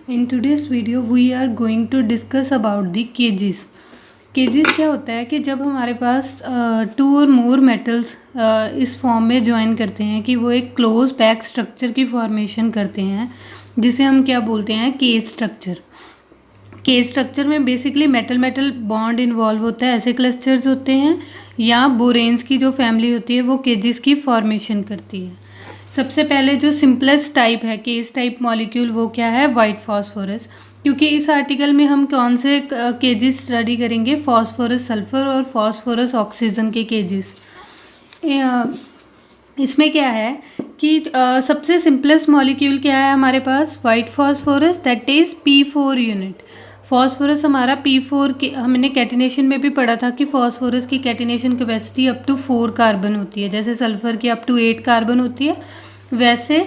In today's video we are going to discuss about the cages. केजेस क्या होता है कि जब हमारे पास टू और मोर मेटल्स इस फॉर्म में ज्वाइन करते हैं कि वो एक क्लोज पैक स्ट्रक्चर की फॉर्मेशन करते हैं, जिसे हम क्या बोलते हैं, केज स्ट्रक्चर। केज स्ट्रक्चर में basically metal metal bond involve होता है, ऐसे क्लस्टर्स होते हैं, या बोरेन्स की जो फैमिली होती है वो केजेस की फॉर्मेशन करती है। सबसे पहले जो सिंपलेस्ट टाइप है केज टाइप मॉलिक्यूल, वो क्या है, वाइट फॉस्फोरस। क्योंकि इस आर्टिकल में हम कौन से केजेस स्टडी करेंगे, फॉस्फोरस सल्फर और फॉस्फोरस ऑक्सीजन के केजेस। इसमें क्या है कि सबसे सिंपलेस्ट मॉलिक्यूल क्या है हमारे पास, white phosphorus, that is P4 unit. Phosphorus हमारा P4 के, हमने कैटिनेशन में भी पढ़ा था कि फॉस्फोरस की catenation capacity up to 4 carbon होती है। जैसे सल्फर की अप टू 8 कार्बन होती है, वैसे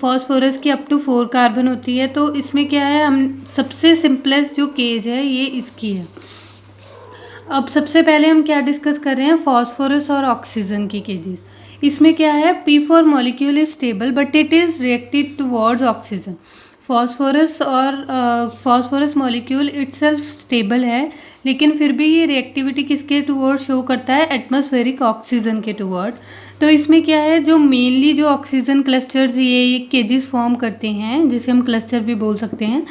फॉस्फोरस की अप टू 4 कार्बन होती है। तो इसमें क्या है, हम सबसे सिंपलेस्ट जो केज है ये इसकी है। अब सबसे पहले हम क्या डिस्कस कर रहे हैं, फॉस्फोरस और ऑक्सीजन की केजेस। इसमें क्या है, P4 molecule is stable but it is reacted towards oxygen. Phosphorus molecule itself stable है, लेकिन फिर भी ये रिएक्टिविटी किसके टुवर्ड शो करता है, एटमॉस्फेरिक ऑक्सीजन के टुवर्ड। तो इसमें क्या है, जो मेनली जो ऑक्सीजन क्लस्टर्स ये केजेस फॉर्म करते हैं, जिसे हम क्लस्टर भी बोल सकते हैं,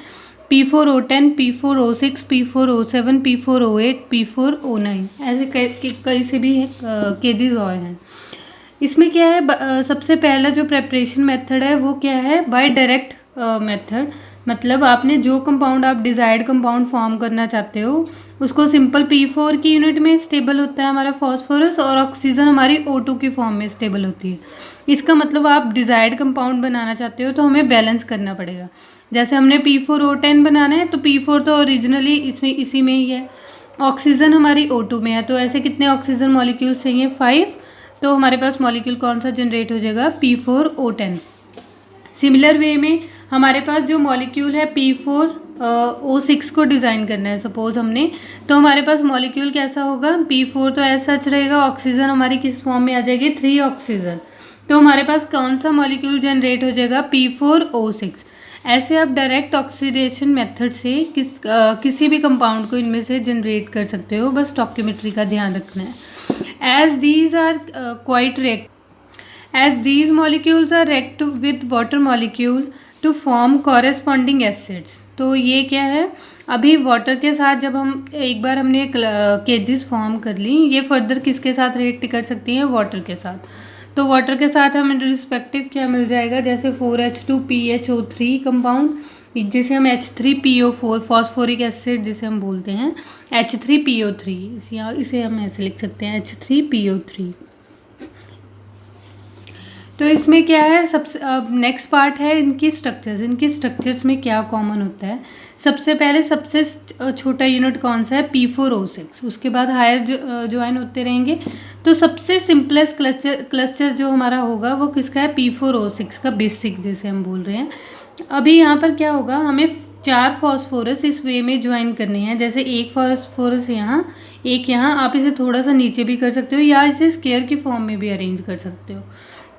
P4O10, P4O6, P4O7, P4O8, P4O9, ऐसे कई से भी केजेस और हैं। इसमें क्या है, सबसे पहला जो प्रेपरेशन मेथड है वो क्या है, बाय डायरेक्ट मेथड। मतलब आपने जो कंपाउंड आप डिजायर्ड कंपाउंड फॉर्म करना चाहते हो उसको सिंपल P4 की यूनिट में स्टेबल होता है हमारा फॉस्फोरस, और ऑक्सीजन हमारी O2 की फॉर्म में स्टेबल होती है। इसका मतलब आप डिजायर्ड कंपाउंड बनाना चाहते हो तो हमें बैलेंस करना पड़ेगा। जैसे हमने P4O10 बनाना है तो P4 तो ओरिजिनली इसी में ही है, ऑक्सीजन हमारी O2 में है, तो ऐसे कितने ऑक्सीजन मॉलिक्यूल्स चाहिए, 5। तो हमारे पास मॉलिक्यूल कौन सा जनरेट हो जाएगा, P4O10। सिमिलर वे में हमारे पास जो मॉलिक्यूल है P4O6 को डिज़ाइन करना है सपोज हमने, तो हमारे पास मॉलिक्यूल कैसा होगा, P4 तो ऐसा सच रहेगा, ऑक्सीजन हमारी किस फॉर्म में आ जाएगी, 3 ऑक्सीजन। तो हमारे पास कौन सा मॉलिक्यूल जनरेट हो जाएगा, P4O6। ऐसे आप डायरेक्ट ऑक्सीडेशन मेथड से किसी भी कंपाउंड को इनमें से जनरेट कर सकते हो, बस स्टोइकियोमेट्री का ध्यान रखना है। As these molecules are react with water molecule to form corresponding acids। तो ये क्या है, अभी वाटर के साथ जब हम एक बार हमने केजेस फॉर्म कर ली, ये फर्दर किसके साथ रिएक्ट कर सकती हैं, वाटर के साथ। तो वाटर के साथ हमें रिस्पेक्टिव क्या मिल जाएगा, जैसे 4H2PHO3 कंपाउंड, जिसे हम H3PO4 फॉस्फोरिक एसिड जिसे हम बोलते हैं, H3PO3, इसे हम ऐसे लिख सकते हैं, H3PO3। तो इसमें क्या है, सबसे नेक्स्ट पार्ट है इनकी स्ट्रक्चर्स में क्या कॉमन होता है। सबसे पहले सबसे छोटा यूनिट कौन सा है, P4O6, उसके बाद हायर ज्वाइन होते रहेंगे। तो सबसे सिंपलेस्ट क्लस्टर जो हमारा होगा वो किसका है, P4O6 का, बेसिक जिसे हम बोल रहे हैं। अभी यहाँ पर क्या होगा, हमें 4 फॉस्फोरस इस वे में ज्वाइन करने हैं। जैसे एक फॉस्फोरस यहाँ, एक यहाँ, आप इसे थोड़ा सा नीचे भी कर सकते हो या इसे स्क्वायर की फॉर्म में भी अरेंज कर सकते हो।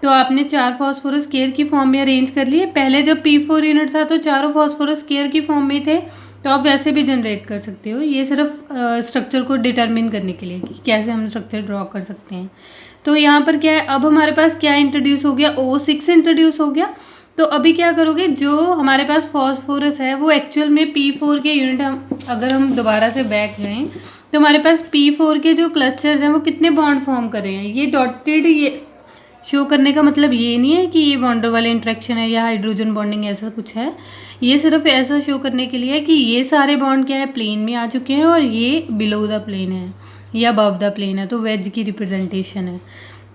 तो आपने 4 फॉस्फोरस स्क्वायर की फॉर्म में अरेंज कर लिए। पहले जब P4 यूनिट था तो चारों फॉस्फोरस स्क्वायर की फॉर्म में थे, तो आप वैसे भी जनरेट कर सकते हो। ये सिर्फ स्ट्रक्चर को डिटरमिन करने के लिए कि कैसे हम स्ट्रक्चर ड्रॉ कर सकते हैं। तो यहाँ पर क्या है, अब हमारे पास क्या इंट्रोड्यूस हो गया, O6 इंट्रोड्यूस हो गया। तो अभी क्या करोगे, जो हमारे पास फॉस्फोरस है वो एक्चुअल में P4 के यूनिट, अगर हम दोबारा से बैक जाएँ तो हमारे पास P4 के जो क्लस्टर्स हैं वो कितने बॉन्ड फॉर्म कर रहे हैं, ये डॉटेड, ये शो करने का मतलब ये नहीं है कि ये बॉन्डर वाले इंट्रैक्शन है या हाइड्रोजन बॉन्डिंग ऐसा कुछ है। ये सिर्फ ऐसा शो करने के लिए है कि ये सारे बॉन्ड क्या है, प्लेन में आ चुके हैं, और ये बिलो द प्लेन है या अबव द प्लेन है, तो वेज की रिप्रेजेंटेशन है।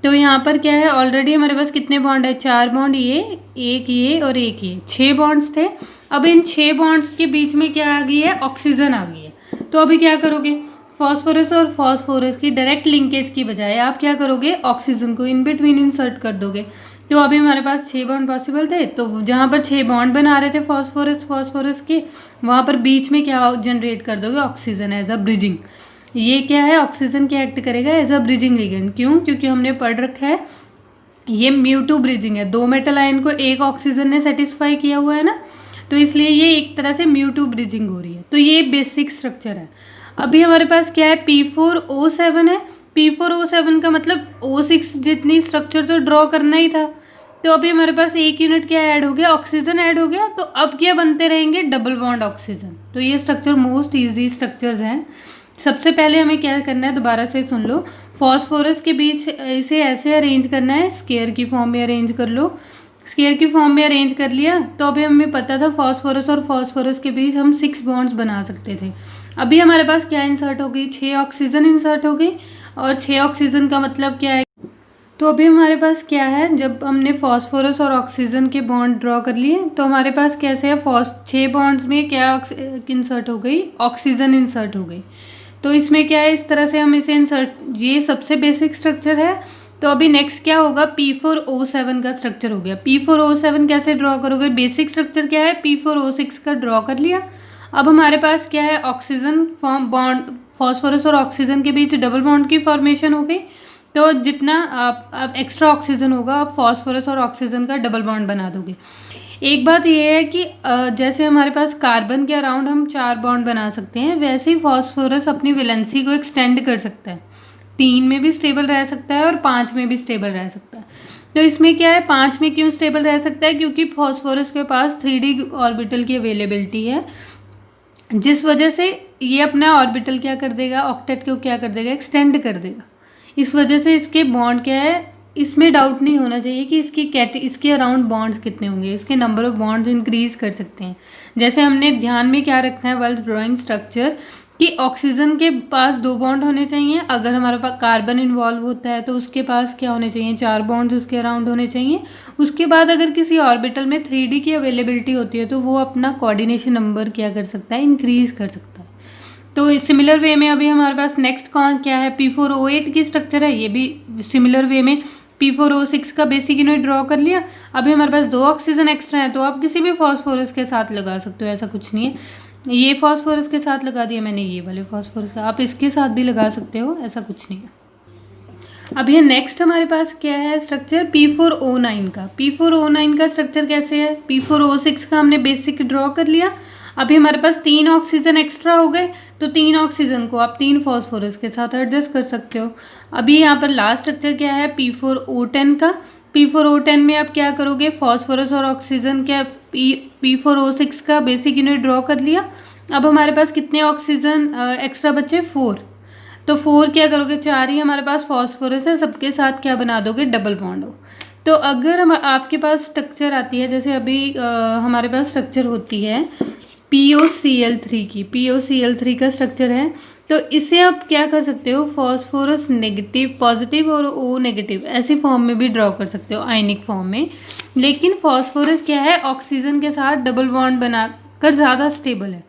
तो यहाँ पर क्या है, ऑलरेडी हमारे पास कितने बॉन्ड है, 4 बॉन्ड, ये और एक ये, 6 बॉन्ड्स थे। अब इन 6 बॉन्ड्स के बीच में क्या आ गई है, ऑक्सीजन आ गई है। तो अभी क्या करोगे, फॉस्फोरस और फॉस्फोरस की डायरेक्ट लिंकेज की बजाय आप क्या करोगे, ऑक्सीजन को इन बिटवीन इंसर्ट कर दोगे। तो अभी हमारे पास 6 बॉन्ड पॉसिबल थे, तो जहाँ पर 6 बॉन्ड बना रहे थे फॉस्फोरस के, वहाँ पर बीच में क्या जनरेट कर दोगे, ऑक्सीजन एज अ ब्रिजिंग। ये क्या है, ऑक्सीजन क्या एक्ट करेगा एज अ ब्रिजिंग लिगेंड। क्यों, क्योंकि हमने पढ़ रखा है ये μ2 ब्रिजिंग है, 2 मेटल आयन को एक ऑक्सीजन ने सेटिस्फाई किया हुआ है ना। तो इसलिए ये एक तरह से म्यू2 ब्रिजिंग हो रही है। तो ये बेसिक स्ट्रक्चर है। अभी हमारे पास क्या है, P4O7 है। P4O7 का मतलब O6 जितनी स्ट्रक्चर तो ड्रॉ करना ही था। तो अभी हमारे पास एक यूनिट क्या ऐड हो गया, ऑक्सीजन ऐड हो गया। तो अब क्या बनते रहेंगे, डबल बॉन्ड ऑक्सीजन। तो ये स्ट्रक्चर मोस्ट ईजी स्ट्रक्चर्स हैं। सबसे पहले हमें क्या करना है, दोबारा से सुन लो। फॉस्फोरस के बीच इसे ऐसे अरेंज करना है, स्क्वायर की फॉर्म में अरेंज कर लो। स्क्वायर की फॉर्म में अरेंज कर लिया। तो अभी हमें पता था फॉस्फोरस और फॉस्फोरस के बीच हम 6 बॉन्ड्स बना सकते थे। अभी हमारे पास क्या इंसर्ट हो गई, 6 ऑक्सीजन इंसर्ट हो गई। और 6 ऑक्सीजन का मतलब क्या है, तो अभी हमारे पास क्या है, जब हमने फॉस्फोरस और ऑक्सीजन के बॉन्ड ड्रॉ कर लिए तो हमारे पास कैसे है, 6 बॉन्ड्स में क्या इंसर्ट हो गई, ऑक्सीजन इंसर्ट हो गई। तो इसमें क्या है, इस तरह से हम इसे इंसर्ट, ये सबसे बेसिक स्ट्रक्चर है। तो अभी नेक्स्ट क्या होगा, P4O7 का स्ट्रक्चर हो गया। P4O7 कैसे ड्रॉ करोगे, बेसिक स्ट्रक्चर क्या है, P4O6 का ड्रॉ कर लिया। अब हमारे पास क्या है, ऑक्सीजन फॉर्म बॉन्ड, फॉस्फोरस और ऑक्सीजन के बीच डबल बॉन्ड की फॉर्मेशन हो गई। तो जितना आप एक्स्ट्रा ऑक्सीजन होगा, आप फॉस्फोरस और ऑक्सीजन का डबल बॉन्ड बना दोगे। एक बात यह है कि जैसे हमारे पास कार्बन के अराउंड हम 4 बॉन्ड बना सकते हैं, वैसे ही फॉस्फोरस अपनी वैलेंसी को एक्सटेंड कर सकता है। 3 में भी स्टेबल रह सकता है और 5 में भी स्टेबल रह सकता है। तो इसमें क्या है, 5 में क्यों स्टेबल रह सकता है, क्योंकि फॉस्फोरस के पास 3D ऑर्बिटल की अवेलेबिलिटी है, जिस वजह से ये अपना ऑर्बिटल क्या कर देगा, ऑक्टेट को क्या कर देगा, एक्सटेंड कर देगा। इस वजह से इसके बॉन्ड क्या है, इसमें डाउट नहीं होना चाहिए कि इसके अराउंड बॉन्ड्स कितने होंगे। इसके नंबर ऑफ बॉन्ड्स इंक्रीज कर सकते हैं। जैसे हमने ध्यान में क्या रखना है वाइल ड्राइंग स्ट्रक्चर, कि ऑक्सीजन के पास 2 बॉन्ड होने चाहिए। अगर हमारे पास कार्बन इन्वॉल्व होता है तो उसके पास क्या होने चाहिए, 4 बॉन्ड्स उसके अराउंड होने चाहिए। उसके बाद अगर किसी ऑर्बिटल में 3D की अवेलेबिलिटी होती है तो वो अपना कोऑर्डिनेशन नंबर क्या कर सकता है, इंक्रीज कर सकता है। तो सिमिलर वे में अभी हमारे पास नेक्स्ट कौन क्या है, P4O8 की स्ट्रक्चर है। ये भी सिमिलर वे में P4O6 का बेसिक यूनिट ड्रॉ कर लिया। अभी हमारे पास 2 ऑक्सीजन एक्स्ट्रा है, तो आप किसी भी फॉस्फोरस के साथ लगा सकते हो, ऐसा कुछ नहीं है। ये फॉस्फोरस के साथ लगा दिया मैंने, ये वाले फॉस्फोरस का, आप इसके साथ भी लगा सकते हो, ऐसा कुछ नहीं है। अब ये नेक्स्ट हमारे पास क्या है स्ट्रक्चर, P4O9 का। P4O9 का स्ट्रक्चर कैसे है, P4O6 का हमने बेसिक ड्रॉ कर लिया। अभी हमारे पास 3 ऑक्सीजन एक्स्ट्रा हो गए, तो 3 ऑक्सीजन को आप 3 फॉस्फोरस के साथ एडजस्ट कर सकते हो। अभी यहाँ पर लास्ट स्ट्रक्चर क्या है, P4O10 का। P4O10 में आप क्या करोगे, फॉस्फोरस और ऑक्सीजन क्या, P4O6 का बेसिक यूनिट ड्रॉ कर लिया। अब हमारे पास कितने ऑक्सीजन एक्स्ट्रा बचे, 4। तो 4 क्या करोगे, 4 ही हमारे पास फॉस्फोरस है, सबके साथ क्या बना दोगे, डबल बॉन्ड हो। तो अगर हम आपके पास स्ट्रक्चर आती है, जैसे अभी हमारे पास स्ट्रक्चर होती है POCl3 की, POCl3 का स्ट्रक्चर है। तो इसे आप क्या कर सकते हो, फॉस्फोरस नेगेटिव, पॉजिटिव और O नेगेटिव ऐसी फॉर्म में भी ड्रॉ कर सकते हो, आयनिक फॉर्म में। लेकिन फॉस्फोरस क्या है, ऑक्सीजन के साथ डबल बॉन्ड बनाकर ज़्यादा स्टेबल है।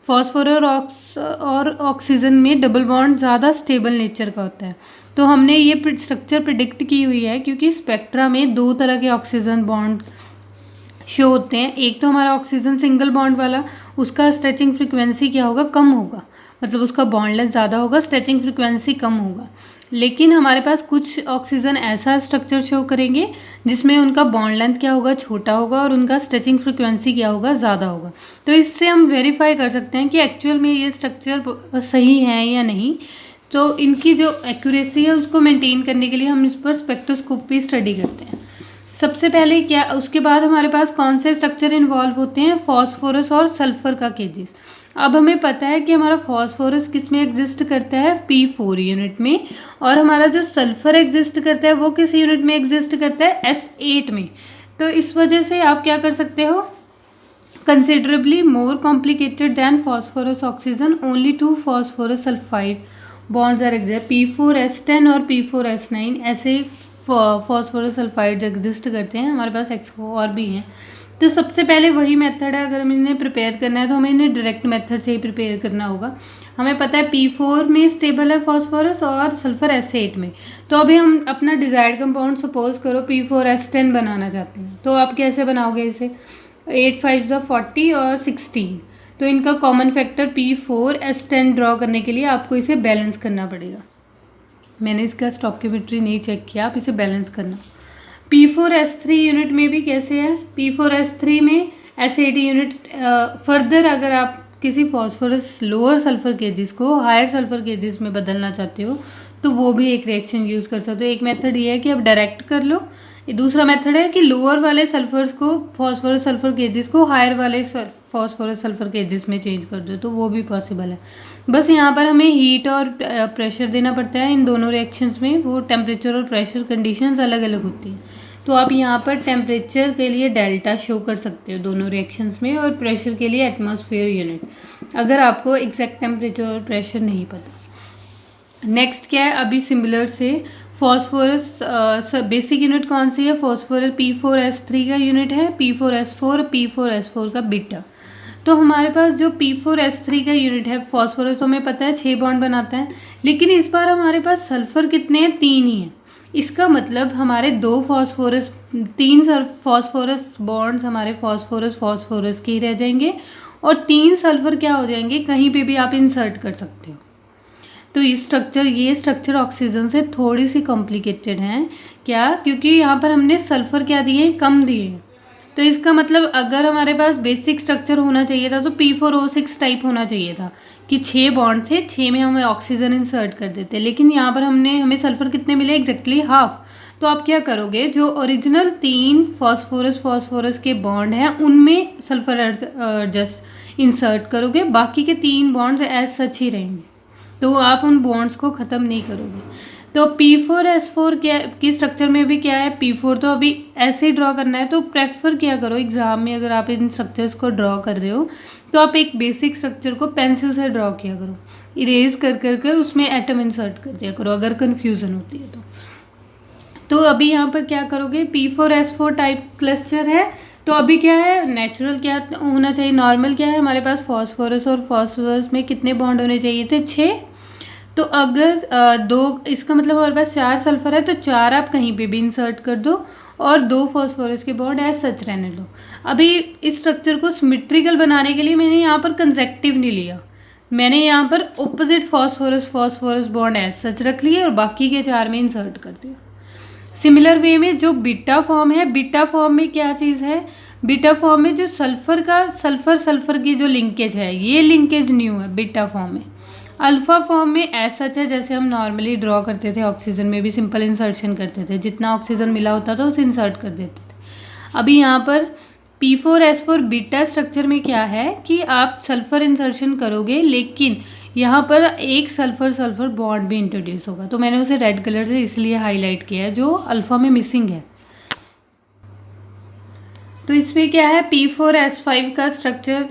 फॉस्फोरस और ऑक्सीजन में डबल बॉन्ड ज़्यादा स्टेबल नेचर का होता है। तो हमने ये स्ट्रक्चर प्रिडिक्ट की हुई है, क्योंकि स्पेक्ट्रा में 2 तरह के ऑक्सीजन बॉन्ड शो होते हैं। एक तो हमारा ऑक्सीजन सिंगल बॉन्ड वाला, उसका स्ट्रेचिंग फ्रिक्वेंसी क्या होगा, कम होगा, मतलब उसका बॉन्ड लेंथ ज़्यादा होगा, स्ट्रेचिंग फ्रिक्वेंसी कम होगा। लेकिन हमारे पास कुछ ऑक्सीजन ऐसा स्ट्रक्चर शो करेंगे जिसमें उनका बॉन्ड लेंथ क्या होगा, छोटा होगा, और उनका स्ट्रेचिंग फ्रिक्वेंसी क्या होगा, ज़्यादा होगा। तो इससे हम वेरीफाई कर सकते हैं कि एक्चुअल में ये स्ट्रक्चर सही है या नहीं। तो इनकी जो एक्यूरेसी है उसको मेंटेन करने के लिए हम इस पर स्पेक्ट्रोस्कोपी स्टडी करते हैं। सबसे पहले क्या, उसके बाद हमारे पास कौन से स्ट्रक्चर इन्वॉल्व होते हैं, फॉस्फोरस और सल्फर का केजेस। अब हमें पता है कि हमारा फॉस्फोरस किस में एग्जिस्ट करता है, P4 यूनिट में, और हमारा जो सल्फर एग्जिस्ट करता है वो किस यूनिट में एग्जिस्ट करता है, S8 में। तो इस वजह से आप क्या कर सकते हो, considerably more complicated than phosphorus oxygen, only 2 phosphorus sulphide bonds are exist, P4S10 और P4S9 ऐसे फॉस्फोरस सल्फाइड्स एग्जिस्ट करते हैं। हमारे पास एक्सको और भी हैं। तो सबसे पहले वही मेथड है, अगर हमें इन्हें प्रिपेयर करना है तो हमें इन्हें डायरेक्ट मेथड से ही प्रिपेयर करना होगा। हमें पता है P4 में स्टेबल है फॉस्फोरस और सल्फर S8 में। तो अभी हम अपना डिजायर्ड कंपाउंड सपोज करो P4S10 बनाना चाहते हैं, तो आप कैसे बनाओगे इसे, 8 5 40 और 16। तो इनका कॉमन फैक्टर P4S10 ड्रॉ करने के लिए आपको इसे बैलेंस करना पड़ेगा। मैंने इसका स्टॉकियोमेट्री नहीं चेक किया, आप इसे बैलेंस करना। P4S3 यूनिट में भी कैसे है, P4S3 में SAT यूनिट। फर्दर अगर आप किसी फॉस्फोरस लोअर सल्फर केजेस को हायर सल्फर केजेस में बदलना चाहते हो तो वो भी एक रिएक्शन यूज़ कर सकते हो। एक मेथड ये है कि आप डायरेक्ट कर लो, दूसरा मेथड है कि लोअर वाले सल्फर्स को फॉस्फोरस सल्फर केजेस को हायर वाले फॉस्फोरस सल्फर केजेस में चेंज कर दो, तो वो भी पॉसिबल है। बस यहाँ पर हमें हीट और प्रेशर देना पड़ता है इन दोनों रिएक्शंस में, वो टेम्परेचर और प्रेशर कंडीशंस अलग अलग होती हैं। तो आप यहाँ पर टेम्परेचर के लिए डेल्टा शो कर सकते हो दोनों रिएक्शंस में, और प्रेशर के लिए एटमॉस्फेयर यूनिट, अगर आपको एग्जैक्ट टेम्परेचर और प्रेशर नहीं पता। नेक्स्ट क्या है, अभी सिमिलर से फॉस्फोरस बेसिक यूनिट कौन सी है, फॉस्फोरस P4S3 का यूनिट है, P4S4 P4S4 का बीटा। तो हमारे पास जो P4S3 का यूनिट है फॉस्फोरस, तो हमें पता है 6 बॉन्ड बनाता है, लेकिन इस बार हमारे पास सल्फर कितने हैं, 3 ही हैं। इसका मतलब हमारे 3 फॉस्फोरस बॉन्ड्स हमारे फॉस्फोरस के ही रह जाएंगे, और 3 सल्फर क्या हो जाएंगे, कहीं पे भी आप इंसर्ट कर सकते हो। तो ये स्ट्रक्चर ऑक्सीजन से थोड़ी सी कॉम्प्लिकेटेड है। क्या, क्योंकि यहाँ पर हमने सल्फर क्या दिए हैं, कम दिए हैं। तो इसका मतलब अगर हमारे पास बेसिक स्ट्रक्चर होना चाहिए था तो P4O6 टाइप होना चाहिए था कि 6 बॉन्ड थे, 6 में हमें ऑक्सीजन इंसर्ट कर देते, लेकिन यहाँ पर हमें सल्फर कितने मिले, एग्जैक्टली हाफ। तो आप क्या करोगे, जो ओरिजिनल 3 फॉस्फोरस के बॉन्ड हैं उनमें सल्फर जस्ट इंसर्ट करोगे, बाकी के 3 बॉन्ड्स एज सच ही रहेंगे, तो आप उन बॉन्ड्स को ख़त्म नहीं करोगे। तो P4S4 क्या की स्ट्रक्चर में भी क्या है, P4 तो अभी ऐसे ही ड्रॉ करना है। तो प्रेफर क्या करो एग्जाम में, अगर आप इन स्ट्रक्चर्स को ड्रॉ कर रहे हो तो आप एक बेसिक स्ट्रक्चर को पेंसिल से ड्रॉ किया करो, इरेज कर उसमें एटम इंसर्ट कर दिया करो अगर कन्फ्यूज़न होती है तो अभी यहाँ पर क्या करोगे, P4S4 टाइप क्लस्टर है, तो अभी क्या है, नेचुरल क्या होना चाहिए, नॉर्मल क्या है हमारे पास, फॉस्फोरस और फॉस्फोरस में कितने बॉन्ड होने चाहिए थे, 6। तो अगर 2, इसका मतलब हमारे पास 4 सल्फर है तो 4 आप कहीं पे भी इंसर्ट कर दो, और 2 फॉस्फोरस के बॉन्ड एज सच रहने दो। अभी इस स्ट्रक्चर को सिमेट्रिकल बनाने के लिए मैंने यहाँ पर कंसेक्टिव नहीं लिया, मैंने यहाँ पर opposite phosphorus bond as such रख लिए और बाकी के 4 में इंसर्ट कर दिया। सिमिलर वे में जो बीटा फॉर्म है, बीटा फॉर्म में क्या चीज़ है, बीटा फॉर्म में जो सल्फर की जो लिंकेज है, ये लिंकेज न्यू है बीटा फॉर्म में। अल्फ़ा फॉर्म में ऐसा है जैसे हम नॉर्मली ड्रॉ करते थे, ऑक्सीजन में भी सिंपल इंसर्शन करते थे, जितना ऑक्सीजन मिला होता था उसे इंसर्ट कर देते थे। अभी यहाँ पर P4S4 बीटा स्ट्रक्चर में क्या है कि आप सल्फर इंसर्शन करोगे, लेकिन यहाँ पर एक सल्फर बॉन्ड भी इंट्रोड्यूस होगा, तो मैंने उसे रेड कलर से इसलिए हाईलाइट किया है, जो अल्फ़ा में मिसिंग है। तो इसमें क्या है, P4S5 का स्ट्रक्चर,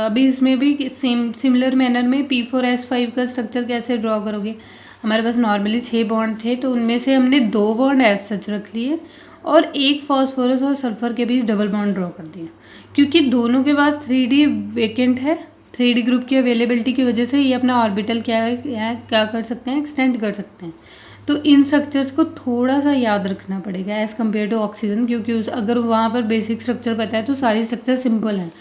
अभी इसमें भी सिमिलर मैनर में P4S5 का स्ट्रक्चर कैसे ड्रॉ करोगे, हमारे पास नॉर्मली 6 बॉन्ड थे, तो उनमें से हमने 2 बॉन्ड एज सच रख लिए और एक फॉस्फोरस और सल्फर के बीच डबल बॉन्ड ड्रॉ कर दिया, क्योंकि दोनों के पास 3D वेकेंट है। 3D ग्रुप की अवेलेबिलिटी की वजह से ये अपना ऑर्बिटल क्या कर सकते हैं, एक्सटेंड कर सकते हैं। तो इन स्ट्रक्चर्स को थोड़ा सा याद रखना पड़ेगा एज़ कम्पेयर टू ऑक्सीजन, क्योंकि अगर वहाँ पर बेसिक स्ट्रक्चर पता है तो सारी स्ट्रक्चर सिंपल है।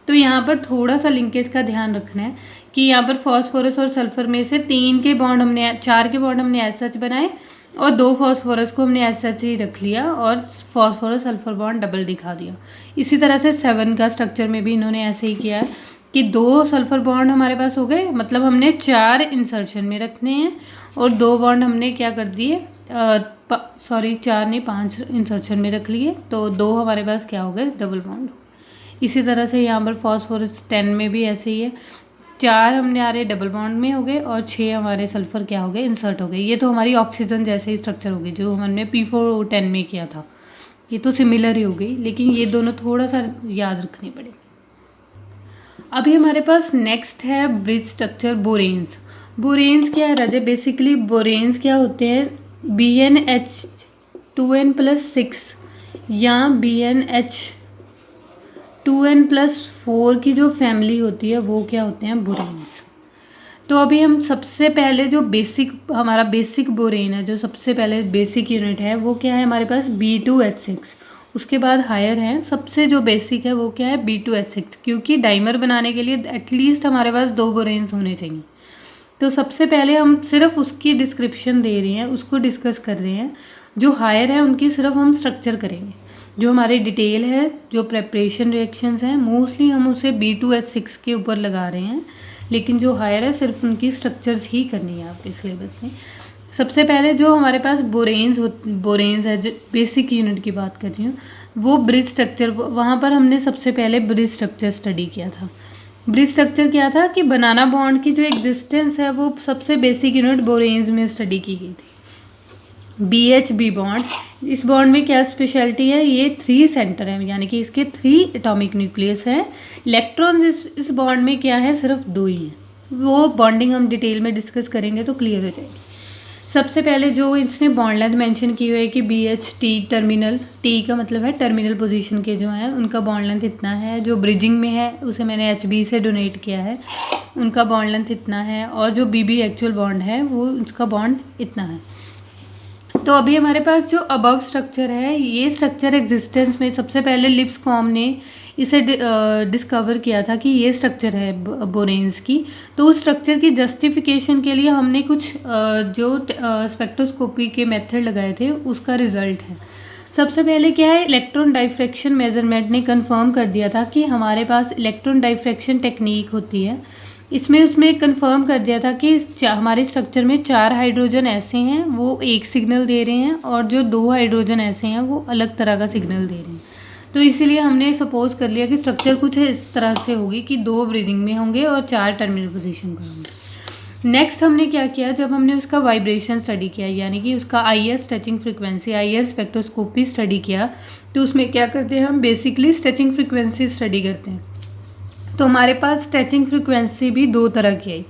तो यहाँ पर थोड़ा सा लिंकेज का ध्यान रखना है कि यहाँ पर फॉस्फोरस और सल्फर में से 4 के बॉन्ड हमने एज सच बनाए और 2 फॉस्फोरस को हमने एज सच ही रख लिया और फॉस्फोरस सल्फर बॉन्ड डबल दिखा दिया। इसी तरह से 7 का स्ट्रक्चर में भी इन्होंने ऐसे ही किया है कि 2 सल्फर बॉन्ड हमारे पास हो गए, मतलब हमने 4 इंसर्शन में रखने हैं और 2 बॉन्ड हमने क्या कर दिए, 4 नहीं 5 इंसर्शन में रख लिए, तो 2 हमारे पास क्या हो गए, डबल बॉन्ड। इसी तरह से यहाँ पर फॉस्फोरस 10 में भी ऐसे ही है, 4 हमारे डबल बॉन्ड में हो गए और 6 हमारे सल्फर क्या हो गए, इंसर्ट हो गए। ये तो हमारी ऑक्सीजन जैसे ही स्ट्रक्चर हो गई जो हमने P4O10 में किया था, ये तो सिमिलर ही हो गई, लेकिन ये दोनों थोड़ा सा याद रखनी पड़ेगी। अभी हमारे पास नेक्स्ट है ब्रिज स्ट्रक्चर बोरेन्स। बोरेन्स क्या है राजे, बेसिकली बोरेन्स क्या होते हैं, BnH2n+6 या BnH2n+4 की जो फैमिली होती है वो क्या होते हैं, बोरेन्स। तो अभी हम सबसे पहले जो हमारा बेसिक बोरेन है, जो सबसे पहले बेसिक यूनिट है वो क्या है हमारे पास, B2H6। उसके बाद हायर है, सबसे जो बेसिक है वो क्या है, B2H6, क्योंकि डाइमर बनाने के लिए एटलीस्ट हमारे पास 2 बोरेन्स होने चाहिए। तो सबसे पहले हम सिर्फ उसकी डिस्क्रिप्शन दे रहे हैं, उसको डिस्कस कर रहे हैं। जो हायर है उनकी सिर्फ हम स्ट्रक्चर करेंगे। जो हमारे डिटेल है, जो प्रेपरेशन रिएक्शंस हैं, मोस्टली हम उसे B2H6 के ऊपर लगा रहे हैं, लेकिन जो हायर है सिर्फ उनकी स्ट्रक्चर्स ही करनी है आपके सिलेबस में। सबसे पहले जो हमारे पास बोरेन्स है, जो बेसिक यूनिट की बात कर रही हूँ, वो ब्रिज स्ट्रक्चर, वहाँ पर हमने सबसे पहले ब्रिज स्ट्रक्चर स्टडी किया था। ब्रिज स्ट्रक्चर क्या था कि बनाना बॉन्ड की जो एग्जिस्टेंस है वो सबसे बेसिक यूनिट बोरेन्स में स्टडी की गई थी। BH-B बॉन्ड, इस बॉन्ड में क्या स्पेशलिटी है, ये 3 सेंटर है, यानी कि इसके 3 एटॉमिक न्यूक्लियस हैं। इलेक्ट्रॉन्स इस बॉन्ड में क्या है, सिर्फ 2 ही हैं। वो बॉन्डिंग हम डिटेल में डिस्कस करेंगे तो क्लियर हो जाएगी। सबसे पहले जो इसने बॉन्ड लेंथ मेंशन की हुई है कि BH-T टर्मिनल, T का मतलब है टर्मिनल पोजीशन के जो हैं उनका बॉन्ड लेंथ इतना है। जो ब्रिजिंग में है उसे मैंने HB से डोनेट किया है, उनका बॉन्ड लेंथ इतना है। और जो BB एक्चुअल बॉन्ड है वो उसका बॉन्ड इतना है। तो अभी हमारे पास जो अबव स्ट्रक्चर है, ये स्ट्रक्चर एग्जिस्टेंस में सबसे पहले लिप्सकॉम ने इसे डिस्कवर किया था कि ये स्ट्रक्चर है बोरेन्स की। तो उस स्ट्रक्चर की जस्टिफिकेशन के लिए हमने कुछ जो स्पेक्ट्रोस्कोपी के मेथड लगाए थे उसका रिजल्ट है। सबसे पहले क्या है, इलेक्ट्रॉन डाइफ्रैक्शन मेजरमेंट ने कंफर्म कर दिया था कि हमारे पास इलेक्ट्रॉन डाइफ्रैक्शन टेक्निक होती है। उसमें कंफर्म कर दिया था कि हमारे स्ट्रक्चर में 4 हाइड्रोजन ऐसे हैं वो एक सिग्नल दे रहे हैं, और जो 2 हाइड्रोजन ऐसे हैं वो अलग तरह का सिग्नल दे रहे हैं। तो इसीलिए हमने सपोज कर लिया कि स्ट्रक्चर कुछ इस तरह से होगी कि 2 ब्रिजिंग में होंगे और 4 टर्मिनल पोजीशन पर होंगे। नेक्स्ट हमने क्या किया, जब हमने उसका वाइब्रेशन स्टडी किया, यानी कि उसका IR stretching frequency, IR spectroscopy study किया, तो उसमें क्या करते हैं हम, बेसिकली स्ट्रेचिंग फ्रिक्वेंसी स्टडी करते हैं। तो हमारे पास स्ट्रेचिंग फ्रिक्वेंसी भी 2 तरह की आई।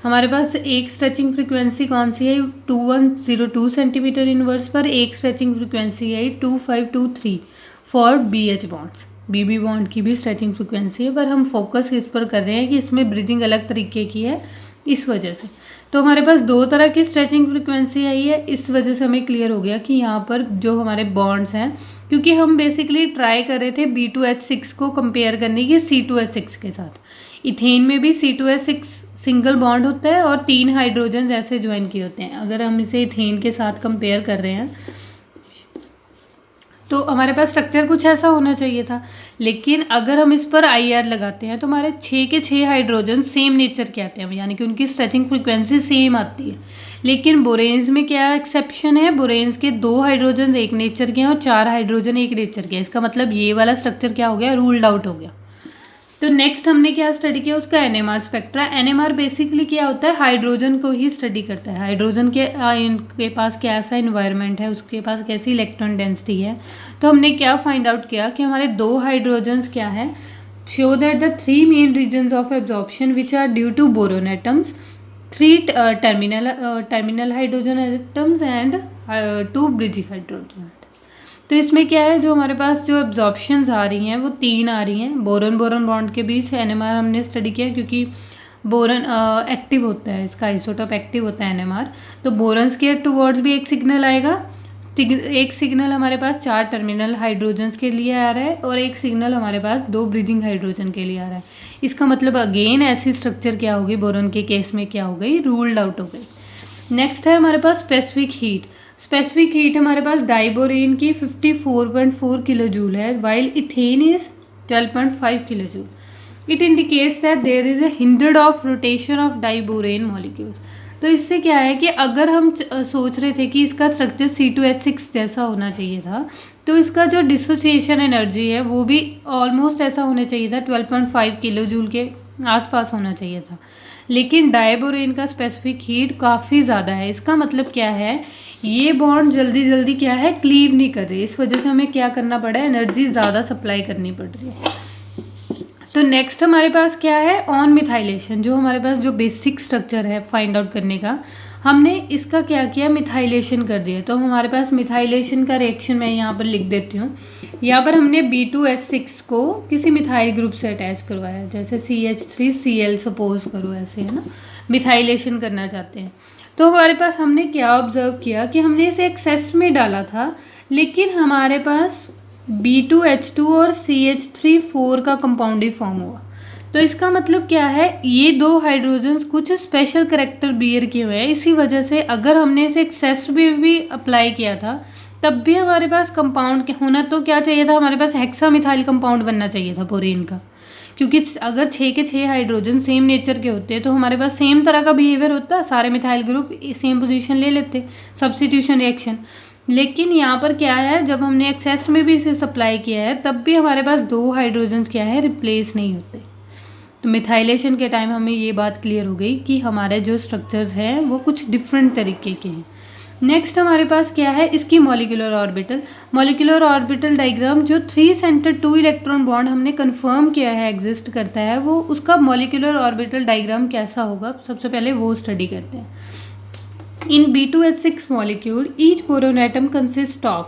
हमारे पास एक स्ट्रेचिंग फ्रिक्वेंसी कौन सी है, 2102 सेंटीमीटर इनवर्स पर। एक stretching frequency I 2523 for BH bonds. BB bond की भी स्ट्रेचिंग फ्रिक्वेंसी है, पर हम फोकस इस पर कर रहे हैं कि इसमें ब्रिजिंग अलग तरीके की है, इस वजह से। तो हमारे पास 2 तरह की स्ट्रेचिंग फ्रिक्वेंसी आई है। इस वजह से हमें क्लियर हो गया कि यहाँ पर जो हमारे बॉन्ड्स हैं, क्योंकि हम बेसिकली ट्राई कर रहे थे B2H6 को कंपेयर करने की C2H6 के साथ। इथेन में भी C2H6 सिंगल बॉन्ड होता है और 3 हाइड्रोजन ऐसे ज्वाइन किए होते हैं। अगर हम इसे इथेन के साथ कंपेयर कर रहे हैं तो हमारे पास स्ट्रक्चर कुछ ऐसा होना चाहिए था, लेकिन अगर हम इस पर IR लगाते हैं तो हमारे 6 के 6 हाइड्रोजन सेम नेचर के आते हैं, यानी कि उनकी स्ट्रेचिंग फ्रिक्वेंसी सेम आती है। लेकिन बोरेन्स में क्या एक्सेप्शन है, बोरेन्स के 2 हाइड्रोजन एक नेचर के हैं और 4 हाइड्रोजन एक नेचर के हैं। इसका मतलब ये वाला स्ट्रक्चर क्या हो गया, रूल्ड आउट हो गया। तो नेक्स्ट हमने क्या स्टडी किया, उसका NMR स्पेक्ट्रा। NMR बेसिकली क्या होता है, हाइड्रोजन को ही स्टडी करता है। हाइड्रोजन के पास कैसा इन्वायरमेंट है, उसके पास कैसी इलेक्ट्रॉन डेंसिटी है। तो हमने क्या फाइंड आउट किया कि हमारे 2 हाइड्रोजन्स क्या है, show that the 3 main regions of absorption which are due to boron atoms, 3 terminal hydrogen atoms and 2 bridge hydrogen. तो इसमें क्या है, जो हमारे पास जो एब्जॉर्प्शंस आ रही हैं वो 3 आ रही हैं। बोरन बॉन्ड के बीच NMR हमने स्टडी किया, क्योंकि बोरन एक्टिव होता है, इसका आइसोटोप एक्टिव होता है NMR। तो बोरन्स के टुवर्ड्स भी एक सिग्नल आएगा। एक सिग्नल हमारे पास 4 टर्मिनल हाइड्रोजन्स के लिए आ रहा है और एक सिग्नल हमारे पास 2 ब्रिजिंग हाइड्रोजन के लिए आ रहा है। इसका मतलब अगेन ऐसी स्ट्रक्चर क्या होगी, बोरन के केस में क्या हो गई, रूल्ड आउट हो गई। नेक्स्ट है हमारे पास स्पेसिफिक हीट। स्पेसिफिक हीट हमारे पास डाइबोरेन की 54.4 किलो जूल है, while ethane is 12.5 kilo joule. It indicates that there is a hindered of rotation of diborane molecules. तो इससे क्या है कि अगर हम सोच रहे थे कि इसका स्ट्रक्चर C2H6 जैसा होना चाहिए था, तो इसका जो डिसोसिएशन एनर्जी है वो भी ऑलमोस्ट ऐसा होना चाहिए था, 12.5 किलो जूल के आसपास होना चाहिए था। लेकिन डाइबोरेन का स्पेसिफिक हीट काफ़ी ज़्यादा है। इसका मतलब क्या है, ये बॉन्ड जल्दी जल्दी क्या है, क्लीव नहीं कर रही। इस वजह से हमें क्या करना पड़ा है, एनर्जी ज़्यादा सप्लाई करनी पड़ रही है। तो नेक्स्ट हमारे पास क्या है, ऑन मिथाइलेशन। जो हमारे पास जो बेसिक स्ट्रक्चर है फाइंड आउट करने का, हमने इसका क्या किया, मिथाइलेशन कर दिया। तो हमारे पास मिथाइलेशन का रिएक्शन मैं यहाँ पर लिख देती हूँ। यहाँ पर हमने B2H6 को किसी मिथाइल ग्रुप से अटैच करवाया, जैसे CH3Cl सपोज करो, ऐसे है ना, मिथाइलेशन करना चाहते हैं। तो हमारे पास हमने क्या ऑब्जर्व किया कि हमने इसे एक्सेस में डाला था, लेकिन हमारे पास B2H2 और CH3 का कंपाउंड ही फॉर्म हुआ। तो इसका मतलब क्या है, ये 2 हाइड्रोजन्स कुछ स्पेशल करेक्टर बियर किए हुए हैं। इसी वजह से अगर हमने इसे एक्सेस में भी अप्लाई किया था तब भी हमारे पास कंपाउंड होना तो क्या चाहिए था, हमारे पास हेक्सामिथाइल कंपाउंड बनना चाहिए था बोरेन का, क्योंकि अगर 6 के 6 हाइड्रोजन सेम नेचर के होते तो हमारे पास सेम तरह का बिहेवियर होता, सारे मिथाइल ग्रुप सेम पोजीशन ले लेते, सब्स्टिट्यूशन रिएक्शन। लेकिन यहाँ पर क्या है, जब हमने एक्सेस में भी इसे सप्लाई किया है तब भी हमारे पास 2 हाइड्रोजन क्या है, रिप्लेस नहीं होते। तो मिथाइलेशन के टाइम हमें ये बात क्लियर हो गई कि हमारे जो स्ट्रक्चर्स हैं वो कुछ डिफरेंट तरीके के हैं। नेक्स्ट हमारे पास क्या है, इसकी मॉलिक्यूलर ऑर्बिटल डायग्राम, जो 3 सेंटर 2 इलेक्ट्रॉन बॉन्ड हमने कंफर्म किया है एग्जिस्ट करता है, वो उसका मॉलिक्यूलर ऑर्बिटल डायग्राम कैसा होगा, सबसे पहले वो स्टडी करते हैं। इन B2H6 molecule, each boron atom consists of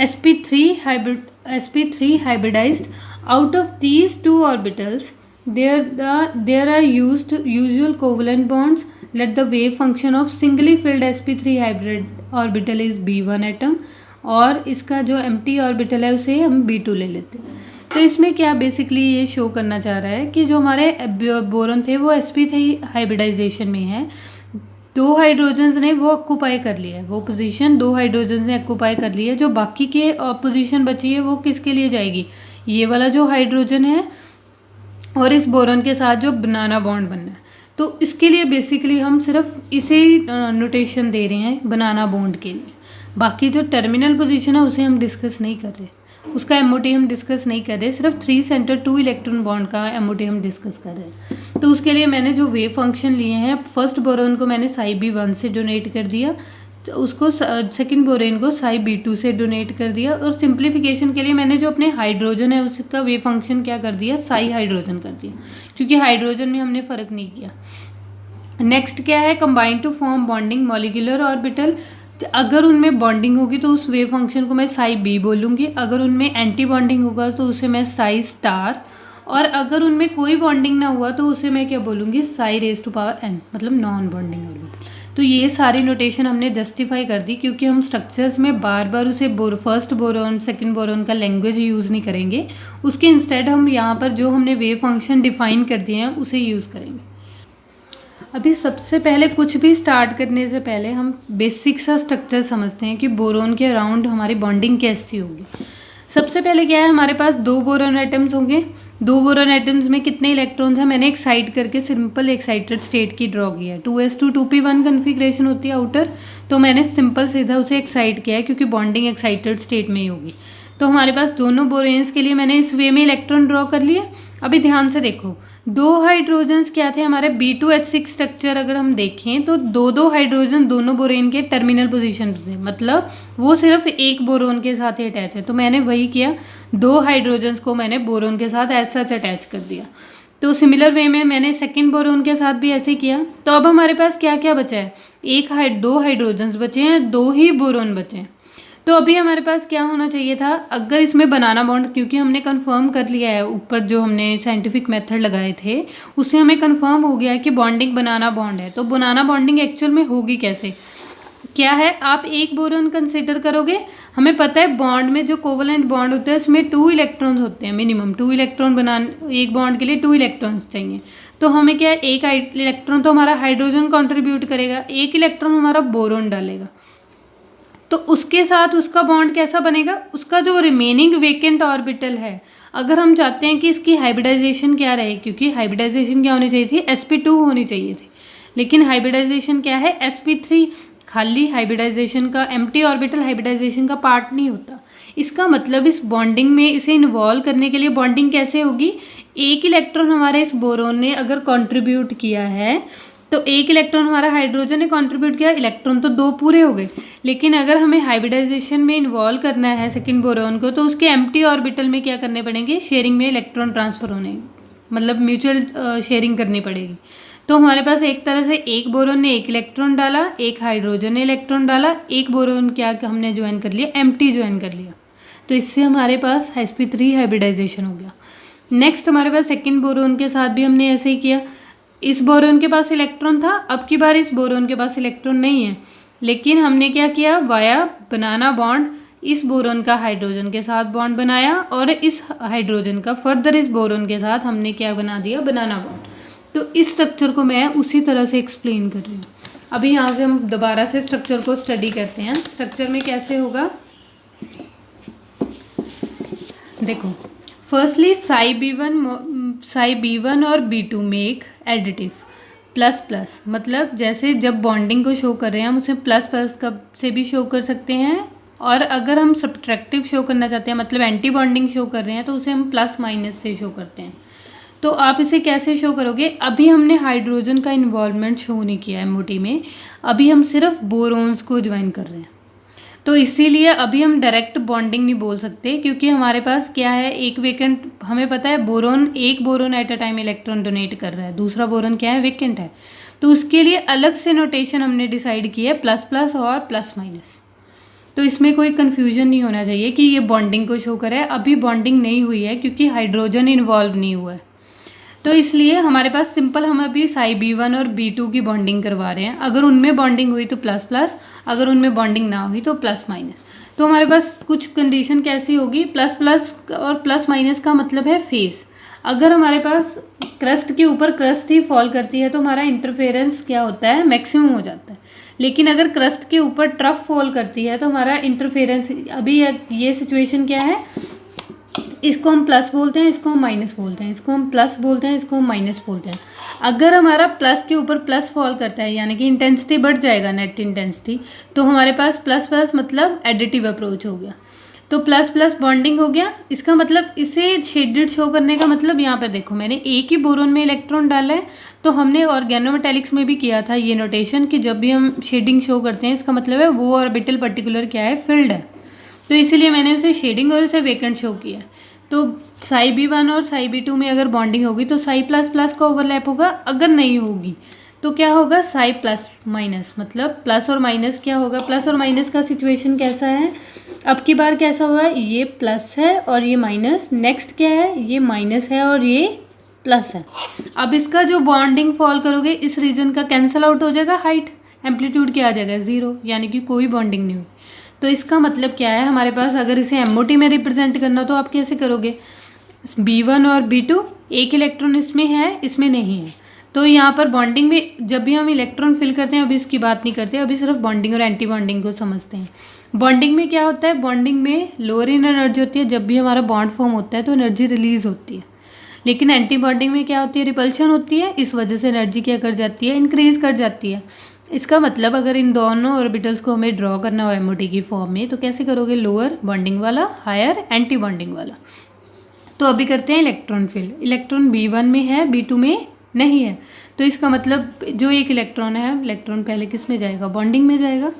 sp3 hybridized. Out of these two orbitals, there are used usual covalent bonds. Let the wave function of singly filled sp3 hybrid orbital is b1 atom, और इसका जो empty orbital है उसे हम b2 ले लेते हैं। तो इसमें क्या बेसिकली ये शो करना चाह रहा है कि जो हमारे बोरॉन थे वो sp3 हाइब्रिडाइजेशन में है, 2 हाइड्रोजन्स ने वो ऑक्यूपाई कर लिया है, वो पोजीशन 2 हाइड्रोजन्स ने ऑक्यूपाई कर ली है। जो बाकी के पोजीशन बची है वो किसके लिए जाएगी, ये वाला जो हाइड्रोजन है और इस बोरॉन के साथ जो बनाना बॉन्ड बनना है, तो इसके लिए बेसिकली हम सिर्फ इसे नोटेशन दे रहे हैं बनाना बॉन्ड के लिए। बाकी जो टर्मिनल पोजीशन है उसे हम डिस्कस नहीं कर रहे, उसका एमओटी हम डिस्कस नहीं कर रहे, सिर्फ 3 सेंटर 2 इलेक्ट्रॉन बॉन्ड का एमओटी हम डिस्कस कर रहे हैं। तो उसके लिए मैंने जो वेव फंक्शन लिए हैं, फर्स्ट बोरॉन को मैंने साई B1 से डोनेट कर दिया, तो उसको सेकंड बोरेन को साई B2 से डोनेट कर दिया, और सिंप्लीफिकेशन के लिए मैंने जो अपने हाइड्रोजन है उसका वेव फंक्शन क्या कर दिया, साई हाइड्रोजन कर दिया, क्योंकि हाइड्रोजन में हमने फ़र्क नहीं किया। नेक्स्ट क्या है, combine to form bonding molecular orbital. अगर उनमें बॉन्डिंग होगी तो उस वेव फंक्शन को मैं साई B बोलूँगी, अगर उनमें एंटी बॉन्डिंग होगा तो उसे मैं साई स्टार, और अगर उनमें कोई बॉन्डिंग ना हुआ तो उसे मैं क्या बोलूँगी, psi raise to power n, मतलब नॉन बॉन्डिंग ऑर्बिटल। तो ये सारी नोटेशन हमने जस्टिफाई कर दी, क्योंकि हम स्ट्रक्चर्स में बार बार उसे फर्स्ट बोरॉन सेकंड बोरॉन का लैंग्वेज यूज़ नहीं करेंगे, उसके इंस्टेड हम यहाँ पर जो हमने वेव फंक्शन डिफाइन कर दिए हैं उसे यूज़ करेंगे। अभी सबसे पहले कुछ भी स्टार्ट करने से पहले हम बेसिक सा स्ट्रक्चर समझते हैं कि बोरॉन के अराउंड हमारी बॉन्डिंग कैसी होगी। सबसे पहले क्या है, हमारे पास 2 बोरॉन एटम्स होंगे। 2 बोरॉन एटम्स में कितने इलेक्ट्रॉन्स हैं, मैंने एक्साइट करके सिंपल एक्साइटेड स्टेट की ड्रॉ किया है। 2s2 2p1 कन्फिग्रेशन होती है आउटर, तो मैंने सिंपल सीधा उसे एक्साइट किया है, क्योंकि बॉन्डिंग एक्साइटेड स्टेट में ही होगी। तो हमारे पास दोनों बोरेन्स के लिए मैंने इस वे में इलेक्ट्रॉन ड्रॉ कर लिए। अभी ध्यान से देखो, 2 हाइड्रोजन्स क्या थे हमारे B2H6 स्ट्रक्चर, अगर हम देखें तो 2 हाइड्रोजन दोनों बोरेन के टर्मिनल पोजीशन थे, मतलब वो सिर्फ एक बोरोन के साथ ही अटैच है। तो मैंने वही किया, 2 हाइड्रोजन्स को मैंने बोरोन के साथ ऐसा अटैच कर दिया। तो सिमिलर वे में मैंने सेकंड बोरोन के साथ भी ऐसे किया। तो अब हमारे पास क्या क्या बचा है, 2 हाइड्रोजन्स बचे हैं, 2 ही बोरोन बचे हैं। तो अभी हमारे पास क्या होना चाहिए था, अगर इसमें बनाना बॉन्ड, क्योंकि हमने कंफर्म कर लिया है ऊपर जो हमने साइंटिफिक मेथड लगाए थे उससे हमें कंफर्म हो गया है कि बॉन्डिंग बनाना बॉन्ड है। तो बनाना बॉन्डिंग एक्चुअल में होगी कैसे, क्या है, आप एक बोरॉन कंसिडर करोगे, हमें पता है बॉन्ड में जो कोवलेंट बॉन्ड होते हैं उसमें 2 इलेक्ट्रॉन्स होते हैं, मिनिमम 2 इलेक्ट्रॉन बनाने, एक बॉन्ड के लिए 2 इलेक्ट्रॉन्स चाहिए। तो हमें क्या है, एक इलेक्ट्रॉन तो हमारा हाइड्रोजन कंट्रीब्यूट करेगा, एक इलेक्ट्रॉन हमारा बोरॉन डालेगा। तो उसके साथ उसका बॉन्ड कैसा बनेगा, उसका जो रिमेनिंग वेकेंट ऑर्बिटल है, अगर हम चाहते हैं कि इसकी हाइब्रिडाइजेशन क्या रहे, क्योंकि हाइब्रिडाइजेशन क्या होनी चाहिए थी, sp2 होनी चाहिए थी, लेकिन हाइब्रिडाइजेशन क्या है, sp3। खाली हाइब्रिडाइजेशन का एम्प्टी ऑर्बिटल हाइब्रिडाइजेशन का पार्ट नहीं होता। इसका मतलब इस बॉन्डिंग में इसे इन्वॉल्व करने के लिए बॉन्डिंग कैसे होगी, एक इलेक्ट्रॉन हमारे इस बोरॉन ने अगर कंट्रीब्यूट किया है तो एक इलेक्ट्रॉन हमारा हाइड्रोजन ने कंट्रीब्यूट किया, इलेक्ट्रॉन तो 2 पूरे हो गए। लेकिन अगर हमें हाइब्रिडाइजेशन में इन्वॉल्व करना है सेकंड बोरॉन को, तो उसके एम्प्टी ऑर्बिटल में क्या करने पड़ेंगे, शेयरिंग में इलेक्ट्रॉन ट्रांसफर होने, मतलब म्यूचुअल शेयरिंग करनी पड़ेगी। तो हमारे पास एक तरह से एक बोरॉन ने 1 इलेक्ट्रॉन डाला, एक हाइड्रोजन ने इलेक्ट्रॉन डाला, एक बोरॉन क्या हमने ज्वाइन कर लिया, एम्प्टी ज्वाइन कर लिया। तो इससे हमारे पास sp3 हाइब्रिडाइजेशन हो गया। नेक्स्ट हमारे पास सेकंड बोरॉन के साथ भी हमने ऐसे ही किया। इस बोरॉन के पास इलेक्ट्रॉन था, अब की बार इस बोरॉन के पास इलेक्ट्रॉन नहीं है, लेकिन हमने क्या किया, वाया बनाना बॉन्ड इस बोरॉन का हाइड्रोजन के साथ बॉन्ड बनाया, और इस हाइड्रोजन का फर्दर इस बोरॉन के साथ हमने क्या बना दिया, बनाना बॉन्ड। तो इस स्ट्रक्चर को मैं उसी तरह से एक्सप्लेन कर रही हूँ। अभी यहाँ से हम दोबारा से स्ट्रक्चर को स्टडी करते हैं। स्ट्रक्चर में कैसे होगा, देखो, फर्स्टली साई बी वन और B2 make additive plus plus, मतलब जैसे जब बॉन्डिंग को शो कर रहे हैं हम उसे प्लस प्लस कब से भी शो कर सकते हैं, और अगर हम सब्ट्रैक्टिव शो करना चाहते हैं मतलब एंटी बॉन्डिंग शो कर रहे हैं तो उसे हम प्लस माइनस से शो करते हैं। तो आप इसे कैसे शो करोगे? अभी हमने हाइड्रोजन का इन्वॉल्वमेंट शो नहीं किया MOT में, अभी हम सिर्फ बोरोन्स को ज्वाइन कर रहे हैं, तो इसीलिए अभी हम डायरेक्ट बॉन्डिंग नहीं बोल सकते, क्योंकि हमारे पास क्या है, एक वेकेंट, हमें पता है बोरोन, एक boron at a time electron donate कर रहा है, दूसरा बोरोन क्या है, वेकेंट है। तो उसके लिए अलग से नोटेशन हमने डिसाइड की है, प्लस प्लस और प्लस माइनस। तो इसमें कोई कन्फ्यूजन नहीं होना चाहिए कि ये बॉन्डिंग को शो करे, अभी बॉन्डिंग नहीं हुई है क्योंकि हाइड्रोजन इन्वॉल्व नहीं हुआ है। तो इसलिए हमारे पास सिंपल, हम अभी साई B1 और B2 की बॉन्डिंग करवा रहे हैं। अगर उनमें बॉन्डिंग हुई तो प्लस प्लस, अगर उनमें बॉन्डिंग ना हुई तो प्लस माइनस। तो हमारे पास कुछ कंडीशन कैसी होगी, प्लस प्लस और प्लस माइनस का मतलब है फेस। अगर हमारे पास क्रस्ट के ऊपर क्रस्ट ही फॉल करती है तो हमारा इंटरफेरेंस क्या होता है, मैक्सिमम हो जाता है। लेकिन अगर क्रस्ट के ऊपर ट्रफ फॉल करती है तो हमारा इंटरफेरेंस, अभी ये सिचुएशन क्या है, इसको हम प्लस बोलते हैं, इसको हम माइनस बोलते हैं, इसको हम प्लस बोलते हैं, इसको हम माइनस बोलते हैं। अगर हमारा प्लस के ऊपर प्लस फॉल करता है यानी कि इंटेंसिटी बढ़ जाएगा, नेट इंटेंसिटी, तो हमारे पास प्लस प्लस मतलब एडिटिव अप्रोच हो गया। तो प्लस प्लस बॉन्डिंग हो गया। इसका मतलब इसे शेडेड शो करने का मतलब, यहाँ पर देखो मैंने एक ही बोरोन में इलेक्ट्रॉन डाला है, तो हमने ऑर्गेनोमेटेलिक्स में भी किया था ये नोटेशन कि जब भी हम शेडिंग शो करते हैं इसका मतलब है वो ऑर्बिटल पर्टिकुलर क्या है, फिल्ड है। तो इसीलिए मैंने उसे शेडिंग और उसे वेकेंट शो किया। तो साई B1 और साई B2 में अगर बॉन्डिंग होगी तो साई प्लस प्लस का ओवरलैप होगा, अगर नहीं होगी तो क्या होगा, साई प्लस माइनस, मतलब प्लस और माइनस क्या होगा, प्लस और माइनस का सिचुएशन कैसा है, अब की बार कैसा हुआ है, ये प्लस है और ये माइनस, नेक्स्ट क्या है, ये माइनस है और ये प्लस है। अब इसका जो बॉन्डिंग फॉल करोगे इस रीजन का कैंसिल आउट हो जाएगा, हाइट एम्पलीट्यूड क्या आ जाएगा, 0, यानी कि कोई बॉन्डिंग नहीं हुई। तो इसका मतलब क्या है, हमारे पास अगर इसे MOT में रिप्रेजेंट करना तो आप कैसे करोगे, B1 और B2 एक इलेक्ट्रॉन इसमें है, इसमें नहीं है। तो यहाँ पर बॉन्डिंग में जब भी हम इलेक्ट्रॉन फिल करते हैं, अभी इसकी बात नहीं करते, अभी सिर्फ बॉन्डिंग और एंटी बॉन्डिंग को समझते हैं। बॉन्डिंग में क्या होता है, बॉन्डिंग में लोअर इन एनर्जी होती है, जब भी हमारा बॉन्ड फॉर्म होता है तो एनर्जी रिलीज होती है। लेकिन एंटी बॉन्डिंग में क्या होती है, रिपल्शन होती है, इस वजह से एनर्जी क्या कर जाती है, इंक्रीज कर जाती है। इसका मतलब अगर इन दोनों ऑर्बिटल्स को हमें ड्रॉ करना हो MOT की फॉर्म में तो कैसे करोगे, लोअर बॉन्डिंग वाला, हायर एंटी बॉन्डिंग वाला। तो अभी करते हैं इलेक्ट्रॉन फिल। इलेक्ट्रॉन B1 में है, B2 में नहीं है, तो इसका मतलब जो एक इलेक्ट्रॉन है, इलेक्ट्रॉन पहले किस में जाएगा, बॉन्डिंग में जाएगा।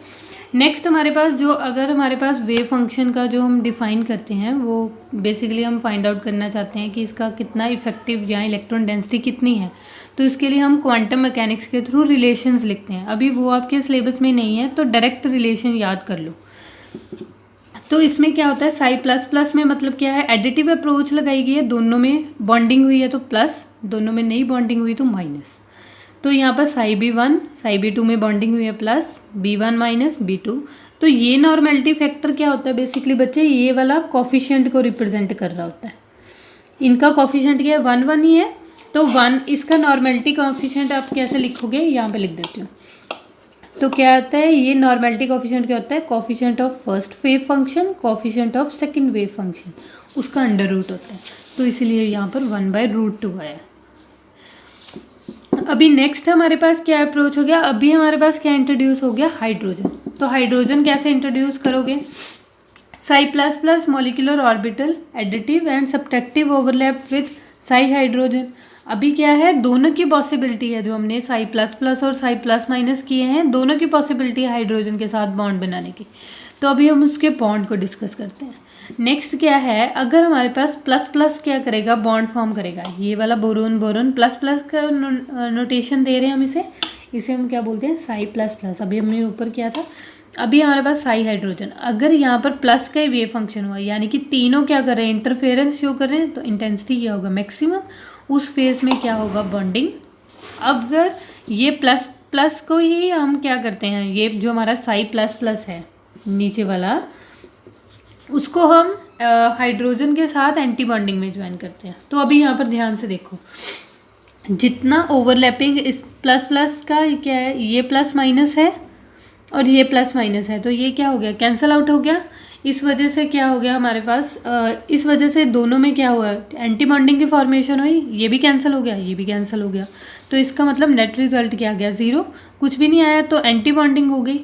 नेक्स्ट हमारे पास जो, अगर हमारे पास वेव फंक्शन का जो हम डिफाइन करते हैं वो बेसिकली हम फाइंड आउट करना चाहते हैं कि इसका कितना इफेक्टिव या इलेक्ट्रॉन डेंसिटी कितनी है, तो इसके लिए हम क्वांटम मैकेनिक्स के थ्रू रिलेशंस लिखते हैं। अभी वो आपके सिलेबस में नहीं है तो डायरेक्ट रिलेशन याद कर लो। तो इसमें क्या होता है, साई प्लस प्लस में मतलब क्या है, एडिटिव अप्रोच लगाई गई है, दोनों में बॉन्डिंग हुई है तो प्लस, दोनों में नहीं बॉन्डिंग हुई तो माइनस। तो यहाँ पर साई B1 साई B2 में बॉन्डिंग हुई है प्लस, B1 माइनस B2। तो ये नॉर्मेलिटी फैक्टर क्या होता है बेसिकली बच्चे, ये वाला कॉफिशिएंट को रिप्रेजेंट कर रहा होता है। इनका कॉफिशिएंट क्या है, 1 1 ही है, तो 1 इसका नॉर्मेलिटी कॉफिशिएंट आप कैसे लिखोगे, यहाँ पे लिख देती हूँ। तो क्या होता है, ये नॉर्मेलिटी कॉफिशिएंट क्या होता है, coefficient of first wave function, coefficient of second wave function, उसका अंडर रूट होता है। तो इसीलिए यहाँ पर 1/√2 आया। अभी नेक्स्ट हमारे पास क्या अप्रोच हो गया, अभी हमारे पास क्या इंट्रोड्यूस हो गया, हाइड्रोजन। तो हाइड्रोजन कैसे इंट्रोड्यूस करोगे, Sai plus plus molecular orbital additive and subtractive overlap with Sai hydrogen. अभी क्या है, दोनों की पॉसिबिलिटी है, जो हमने साई प्लस प्लस और साई प्लस माइनस किए हैं, दोनों की पॉसिबिलिटी है हाइड्रोजन के साथ बॉन्ड बनाने की। तो अभी हम उसके बॉन्ड को डिस्कस करते हैं। नेक्स्ट क्या है, अगर हमारे पास प्लस प्लस क्या करेगा, बॉन्ड फॉर्म करेगा, ये वाला बोरोन बोरोन प्लस प्लस का नोटेशन दे रहे हैं हम इसे हम क्या बोलते हैं, साई प्लस प्लस। अभी हमने ऊपर किया था, अभी हमारे पास साई हाइड्रोजन। अगर यहाँ पर प्लस का ही वेव फंक्शन हुआ, यानी कि तीनों क्या कर रहे हैं, इंटरफेरेंस शो कर रहे हैं, तो इंटेंसिटी क्या होगा, मैक्सिमम। उस फेज में क्या होगा, बॉन्डिंग। अगर ये प्लस प्लस को ही हम क्या करते हैं, ये जो हमारा साई प्लस प्लस है नीचे वाला, उसको हम हाइड्रोजन के साथ एंटी बॉन्डिंग में ज्वाइन करते हैं। तो अभी यहाँ पर ध्यान से देखो, जितना ओवरलैपिंग इस प्लस प्लस का क्या है, ये प्लस माइनस है और ये प्लस माइनस है, तो ये क्या हो गया, कैंसल आउट हो गया। इस वजह से क्या हो गया हमारे पास, इस वजह से दोनों में क्या हुआ, एंटी बॉन्डिंग की फॉर्मेशन हुई, ये भी कैंसिल हो गया, ये भी कैंसिल हो गया। तो इसका मतलब नेट रिजल्ट क्या गया, 0, कुछ भी नहीं आया, तो एंटी बॉन्डिंग हो गई।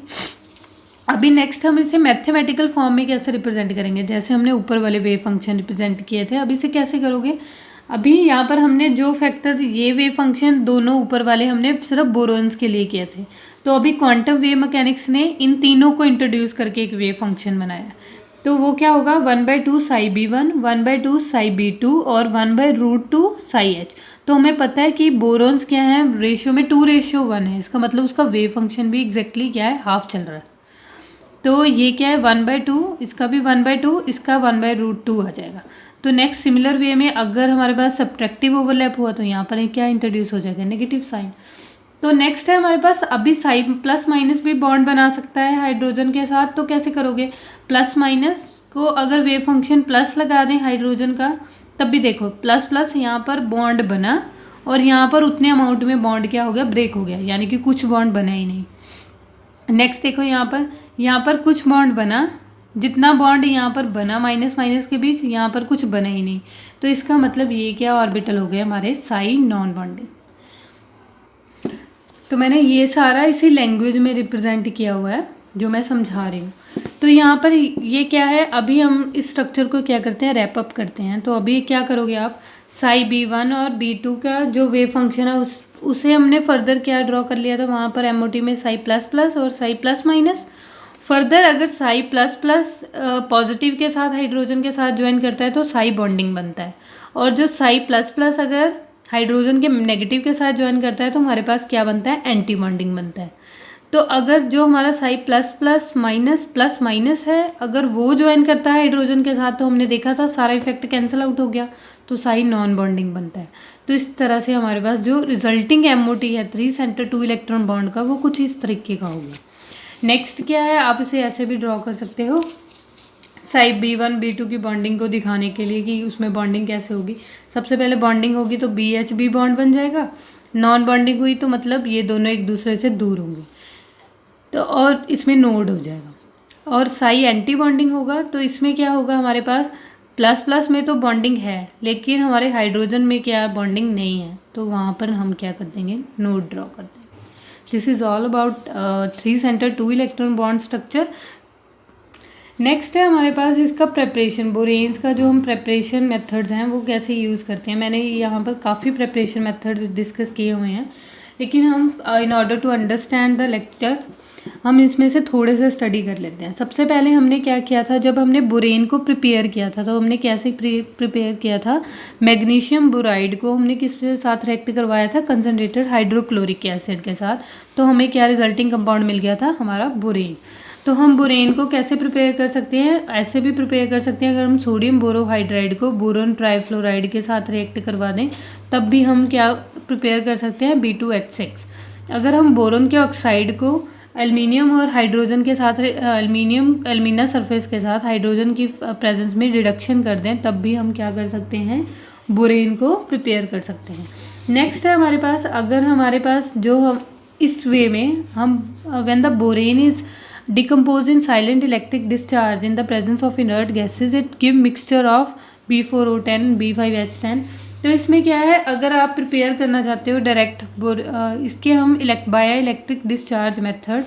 अभी नेक्स्ट हम इसे मैथमेटिकल फॉर्म में कैसे रिप्रेजेंट करेंगे, जैसे हमने ऊपर वाले वेव फंक्शन रिप्रेजेंट किए थे, अभी इसे कैसे करोगे। अभी यहाँ पर हमने जो फैक्टर, ये वेव फंक्शन दोनों ऊपर वाले हमने सिर्फ बोरोन्स के लिए किए थे, तो अभी क्वांटम वेव मैकेनिक्स ने इन तीनों को इंट्रोड्यूस करके एक वेव फंक्शन बनाया। तो वो क्या होगा, 1/2 साई B1, 1/2 साई B2 और 1/√2 साई H। तो हमें पता है कि बोरोन्स क्या है, रेशियो में 2:1 है, इसका मतलब उसका वेव फंक्शन भी एग्जैक्टली क्या है, हाफ चल रहा है। तो ये क्या है, 1/2, इसका भी 1/2, इसका 1/√2 आ जाएगा। तो नेक्स्ट सिमिलर वे में अगर हमारे पास सब्ट्रैक्टिव ओवरलैप हुआ तो यहाँ पर क्या इंट्रोड्यूस हो जाएगा, नेगेटिव साइन। तो नेक्स्ट है हमारे पास, अभी साइन प्लस माइनस भी बॉन्ड बना सकता है हाइड्रोजन के साथ, तो कैसे करोगे, प्लस माइनस को अगर वेव फंक्शन प्लस लगा दें हाइड्रोजन का, तब भी देखो प्लस प्लस यहाँ पर बॉन्ड बना और यहाँ पर उतने अमाउंट में बॉन्ड क्या हो गया, ब्रेक हो गया, यानी कि कुछ बॉन्ड बना ही नहीं। नेक्स्ट देखो यहाँ पर कुछ बॉन्ड बना, जितना बॉन्ड यहाँ पर बना माइनस माइनस के बीच, यहाँ पर कुछ बना ही नहीं। तो इसका मतलब ये क्या ऑर्बिटल हो गए हमारे साई नॉन बॉन्डिंग। तो मैंने ये सारा इसी लैंग्वेज में रिप्रेजेंट किया हुआ है जो मैं समझा रही हूँ। तो यहाँ पर ये क्या है, अभी हम इस स्ट्रक्चर को क्या करते हैं, रैप अप करते हैं। तो अभी क्या करोगे आप, साई B1 और B2 का जो वेव फंक्शन है उसे हमने फर्दर क्या ड्रॉ कर लिया था, वहाँ पर एमओटी में साई प्लस प्लस और साई प्लस माइनस। फर्दर अगर साई प्लस प्लस पॉजिटिव के साथ हाइड्रोजन के साथ ज्वाइन करता है तो साई बॉन्डिंग बनता है, और जो साई प्लस प्लस अगर हाइड्रोजन के नेगेटिव के साथ ज्वाइन करता है तो हमारे पास क्या बनता है, एंटी बॉन्डिंग बनता है। तो अगर जो हमारा साई प्लस प्लस माइनस है, अगर वो ज्वाइन करता है हाइड्रोजन के साथ, तो हमने देखा था सारा इफेक्ट कैंसिल आउट हो गया, तो साई नॉन बॉन्डिंग बनता है। तो इस तरह से हमारे पास जो रिजल्टिंग एमओटी है 3 सेंटर 2 इलेक्ट्रॉन बॉन्ड का, वो कुछ इस तरीके का होगा। नेक्स्ट क्या है, आप इसे ऐसे भी ड्रॉ कर सकते हो, साई B1 B2 की बॉन्डिंग को दिखाने के लिए कि उसमें बॉन्डिंग कैसे होगी। सबसे पहले बॉन्डिंग होगी तो BH बॉन्ड बन जाएगा, नॉन बॉन्डिंग हुई तो मतलब ये दोनों एक दूसरे से दूर होंगे, तो और इसमें नोड हो जाएगा। और साई एंटी बॉन्डिंग होगा तो इसमें क्या होगा, हमारे पास प्लस प्लस में तो बॉन्डिंग है लेकिन हमारे हाइड्रोजन में क्या बॉन्डिंग नहीं है, तो वहाँ पर हम क्या कर देंगे, नोड ड्रॉ कर देंगे। This is all about 3 centre 2 electron bond structure. Next है हमारे पास इसका प्रेपरेशन, बोरेन्स का जो हम प्रेपरेशन मेथड्स हैं वो कैसे यूज़ करते हैं। मैंने यहाँ पर काफ़ी प्रेपरेशन मेथड्स डिस्कस किए हुए हैं, लेकिन हम in order to understand the lecture हम इसमें से थोड़े से स्टडी कर लेते हैं। सबसे पहले हमने क्या किया था, जब हमने बोरेन को प्रिपेयर किया था तो हमने कैसे प्रिपेयर किया था, मैग्नीशियम बोराइड को हमने किस के साथ रिएक्ट करवाया था, कंसनट्रेटेड हाइड्रोक्लोरिक एसिड के साथ, तो हमें क्या रिजल्टिंग कंपाउंड मिल गया था, हमारा बोरेन। तो हम बोरेन को कैसे प्रिपेयर कर सकते हैं, ऐसे भी प्रिपेयर कर सकते हैं, अगर हम सोडियम बोरोहाइड्राइड को बोरोन ट्राइफ्लोराइड के साथ रिएक्ट करवा दें तब भी हम क्या प्रिपेयर कर सकते हैं, B2H6। अगर हम बोरोन के ऑक्साइड को एल्युमिनियम और हाइड्रोजन के साथ, एल्यूमिना सरफेस के साथ हाइड्रोजन की प्रेजेंस में रिडक्शन कर दें तब भी हम क्या कर सकते हैं, बोरेन को प्रिपेयर कर सकते हैं। नेक्स्ट है हमारे पास, अगर हमारे पास जो हम इस वे में हम when the borane is decompose in silent electric discharge in the presence of inert gases, it give mixture of B4O10 B5H10। तो इसमें क्या है, अगर आप प्रिपेयर करना चाहते हो डायरेक्ट इसके हम बाय इलेक्ट्रिक डिस्चार्ज मेथड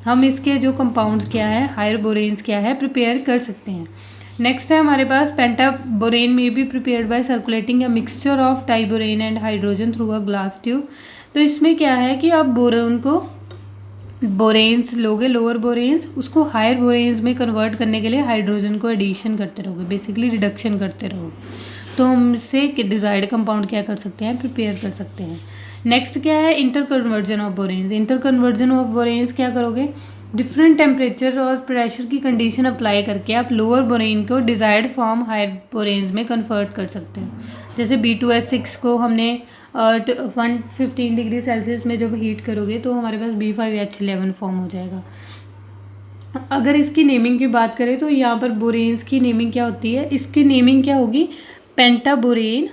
हम इसके जो कंपाउंड्स क्या है, हायर बोरेन्स क्या है, प्रिपेयर कर सकते हैं। नेक्स्ट है हमारे पास पेंटा बोरेन में भी prepared by circulating a mixture of diborane and hydrogen through a glass tube. तो इसमें क्या है कि आप बोरोन को बोरेन्स लोगे, लोअर बोरेन्स, उसको हायर बोरेन्स में कन्वर्ट करने के लिए हाइड्रोजन को एडिशन करते रहोगे, बेसिकली रिडक्शन करते रहोगे, तो हम इससे डिजायर्ड कंपाउंड क्या कर सकते हैं, प्रिपेयर कर सकते हैं। नेक्स्ट क्या है, inter conversion of बोरेन्स। Inter conversion of बोरेन्स क्या करोगे, डिफरेंट टेम्परेचर और प्रेशर की कंडीशन अप्लाई करके आप लोअर बोरेन को डिजायर्ड फॉर्म हायर बोरेन्स में कन्वर्ट कर सकते हो। जैसे B2H6 को हमने 115 डिग्री सेल्सियस में जब हीट करोगे तो हमारे पास B5H11 फॉर्म हो जाएगा। अगर इसकी नेमिंग की बात करें तो यहाँ पर बोरेन्स की नेमिंग क्या होती है, इसकी नेमिंग क्या होगी, पेंटाबोरेन,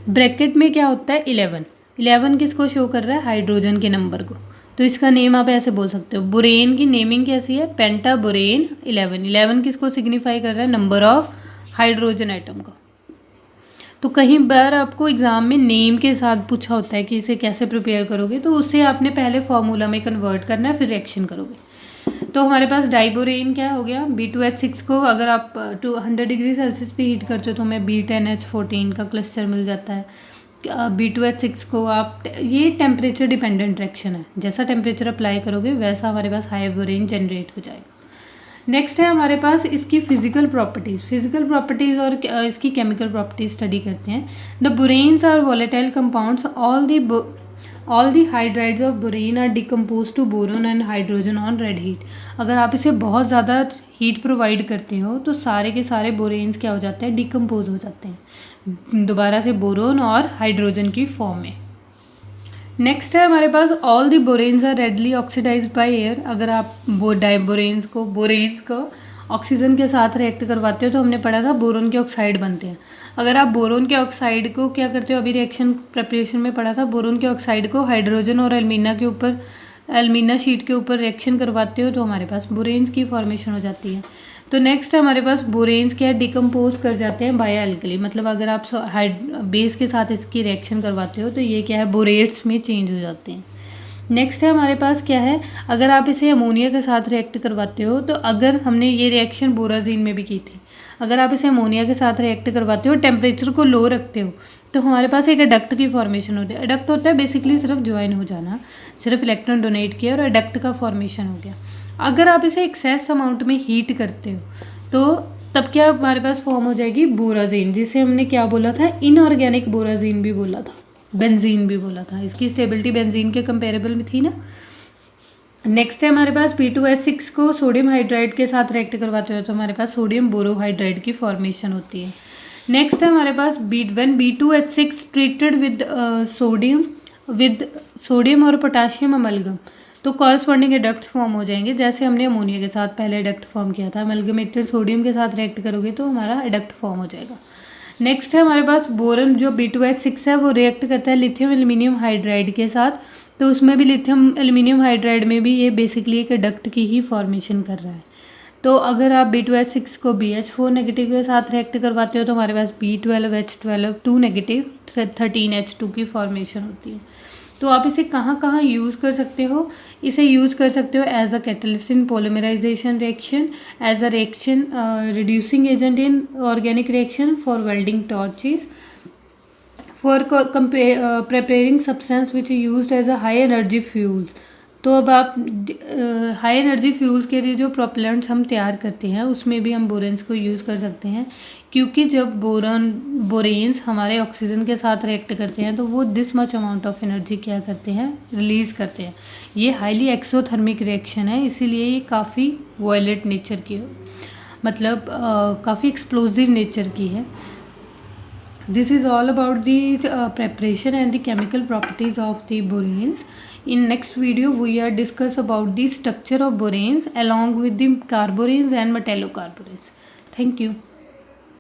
ब्रैकेट में क्या होता है 11 किसको शो कर रहा है, हाइड्रोजन के नंबर को, तो इसका नेम आप ऐसे बोल सकते हो। बोरेन की नेमिंग कैसी है, पेंटा बोरेन 11। 11 किसको सिग्निफाई कर रहा है, नंबर ऑफ हाइड्रोजन एटम का। तो कहीं बार आपको एग्जाम में नेम के साथ पूछा होता है कि इसे कैसे प्रिपेयर करोगे, तो उसे आपने पहले फॉर्मूला में कन्वर्ट करना है, फिर रिएक्शन करोगे। तो हमारे पास डाइबोरेन क्या हो गया, B2H6 को अगर आप 100 डिग्री सेल्सियस पे हीट करते हो तो हमें B10H14 का क्लस्टर मिल जाता है। B2H6 को आप, ये टेम्परेचर डिपेंडेंट रिएक्शन है, जैसा टेम्परेचर अप्लाई करोगे वैसा हमारे पास हाई बोरेन जनरेट हो जाएगा। नेक्स्ट है हमारे पास इसकी फिजिकल प्रॉपर्टीज़ और इसकी केमिकल प्रॉपर्टीज स्टडी करते हैं। The boranes are volatile compounds, all the hydrides of borane are decompose to boron and hydrogen on red heat. अगर आप इसे बहुत ज़्यादा हीट प्रोवाइड करते हो तो सारे के सारे बोरेन्स क्या हो जाते हैं, डिकम्पोज हो जाते हैं दोबारा से बोरोन और हाइड्रोजन की फॉर्म में। नेक्स्ट है हमारे पास all the boranes are readily oxidised by air. अगर आप बोरेन्स को ऑक्सीजन के साथ रिएक्ट करवाते हो तो हमने पढ़ा था बोरोन के ऑक्साइड बनते हैं। अगर आप बोरोन के ऑक्साइड को क्या करते हो, अभी रिएक्शन प्रिपरेशन में पढ़ा था, बोरोन के ऑक्साइड को हाइड्रोजन और एल्मीना शीट के ऊपर रिएक्शन करवाते हो तो हमारे पास बोरेन्स की फॉर्मेशन हो जाती है। तो नेक्स्ट हमारे पास बोरेन्स क्या डिकम्पोज कर जाते हैं बायो एल्कली, मतलब अगर आप बेस के साथ इसकी रिएक्शन करवाते हो तो ये क्या है, बोरेट्स में चेंज हो जाते हैं। नेक्स्ट है हमारे पास क्या है, अगर आप इसे अमोनिया के साथ रिएक्ट करवाते हो तो अगर हमने ये रिएक्शन बोराजीन में भी की थी, अगर आप इसे अमोनिया के साथ रिएक्ट करवाते हो, टेम्परेचर को लो रखते हो, तो हमारे पास एक एडक्ट की फॉर्मेशन होती है। एडक्ट होता है बेसिकली सिर्फ ज्वाइन हो जाना, सिर्फ इलेक्ट्रॉन डोनेट किया और एडक्ट का फॉर्मेशन हो गया। अगर आप इसे एक्सेस अमाउंट में हीट करते हो तो तब क्या हमारे पास फॉर्म हो जाएगी बोराजीन, जिसे हमने क्या बोला था, इनऑर्गेनिक बोराजीन भी बोला था, बेंजीन भी बोला था। इसकी स्टेबिलिटी बेंजीन के कंपेरेबल में थी ना। नेक्स्ट है हमारे पास B2H6 को सोडियम हाइड्राइड के साथ रिएक्ट करवाते हो तो हमारे पास सोडियम बोरोहाइड्राइड की फॉर्मेशन होती है। नेक्स्ट है हमारे पास when B2H6 treated with sodium और पोटाशियम अमलगम, तो कॉरस्पॉन्डिंग एडक्ट्स फॉर्म हो जाएंगे, जैसे हमने अमोनिया के साथ पहले एडक्ट फॉर्म किया था। अमलगमेटेड सोडियम के साथ रिएक्ट करोगे तो हमारा एडक्ट फॉर्म हो जाएगा। नेक्स्ट है हमारे पास बोरन, जो B2H6 है वो रिएक्ट करता है लिथियम एल्यूमिनियम हाइड्राइड के साथ, तो उसमें भी लिथियम एल्यूमिनियम हाइड्राइड में भी ये बेसिकली एक एडक्ट की ही फॉर्मेशन कर रहा है। तो अगर आप B2H6 को BH4 नेगेटिव के साथ रिएक्ट करवाते हो तो हमारे पास B12H12 2 नेगेटिव 13H2 की फॉर्मेशन होती है। तो आप इसे कहाँ कहाँ यूज़ कर सकते हो, इसे यूज़ कर सकते हो as a catalyst in polymerization reaction, as a reaction reducing agent in organic reaction, for welding torches, for preparing substance which used as a high energy fuels. तो अब आप हाई एनर्जी फ्यूल्स के लिए जो propellants हम तैयार करते हैं उसमें भी हम बोरेन्स को यूज़ कर सकते हैं, क्योंकि जब बोरेन्स हमारे ऑक्सीजन के साथ रिएक्ट करते हैं तो वो this much amount of energy क्या करते हैं, रिलीज़ करते हैं। ये हाईली एक्सोथर्मिक रिएक्शन है, इसीलिए ये काफ़ी वायलेट नेचर की मतलब काफ़ी एक्सप्लोजिव नेचर की है। This is all about the preparation and the chemical properties of the boranes. In next video, we are discuss about the structure of boranes along with the carboranes and metallocarbonates. Thank you.